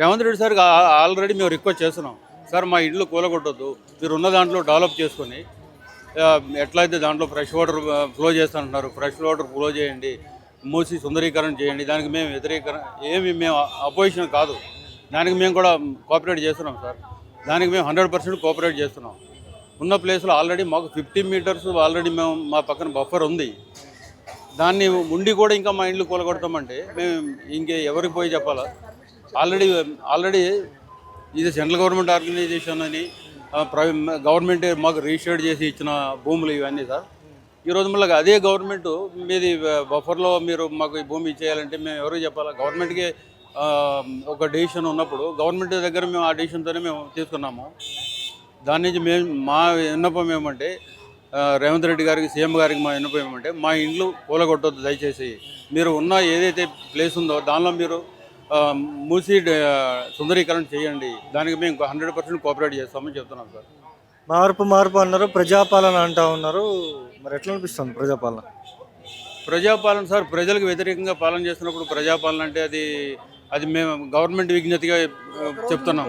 Revanth Reddy sir already మేము request చేస్తున్నాం. Sir మా ఇల్లు కూలగొట్టొద్దు, మీరు ఉన్న దాంట్లో డెవలప్ చేసుకొని ఎట్లయితే దాంట్లో ఫ్రెష్ వాటర్ ఫ్లో చేస్తుంటున్నారు, ఫ్రెష్ వాటర్ ఫ్లో చేయండి, మూసి సుందరీకరణ చేయండి. దానికి మేము మేము అపోజిషన్ కాదు, దానికి మేము కూడా కోఆపరేట్ చేస్తున్నాం సార్. దానికి మేము 100% కోఆపరేట్ చేస్తున్నాం. ఉన్న ప్లేస్లో ఆల్రెడీ మాకు 50 మీటర్స్ ఆల్రెడీ మేము మా పక్కన బఫర్ ఉంది. దాన్ని ఉండి కూడా ఇంకా మా ఇండ్లు కూలగొడతామంటే మేము ఎవరికి పోయి చెప్పాలా? ఆల్రెడీ ఇది సెంట్రల్ గవర్నమెంట్ ఆర్గనైజేషన్ అని గవర్నమెంట్ మాకు రిజిస్టర్డ్ చేసి ఇచ్చిన భూములు ఇవన్నీ సార్. ఈరోజు మళ్ళీ అదే గవర్నమెంట్ మీది బఫర్లో మీరు మాకు ఈ భూమి ఇచ్చేయాలంటే మేము ఎవరికి చెప్పాలా? గవర్నమెంట్కి ఒక డెసిషన్ ఉన్నప్పుడు గవర్నమెంట్ దగ్గర మేము ఆ డెసిషన్తోనే మేము తీసుకున్నాము. దాని నుంచి మా విన్నపం ఏమంటే రేవంత్ రెడ్డి గారికి, సీఎం గారికి మా విన్నపం ఏమంటే మా ఇండ్లు కూలగొట్టొద్దు దయచేసి. మీరు ఉన్న ఏదైతే ప్లేస్ ఉందో దానిలో మీరు మూసి సుందరీకరణ చేయండి. దానికి మేము 100% కోఆపరేట్ చేస్తామని చెప్తున్నాం సార్. మార్పు అన్నారు, ప్రజాపాలన అంటా ఉన్నారు. మరి ఎట్లా అనిపిస్తుంది ప్రజాపాలన? ప్రజాపాలన సార్, ప్రజలకు వ్యతిరేకంగా పాలన చేస్తున్నప్పుడు ప్రజాపాలన అంటే అది మేము గవర్నమెంట్ విజ్ఞతగా చెప్తున్నాం.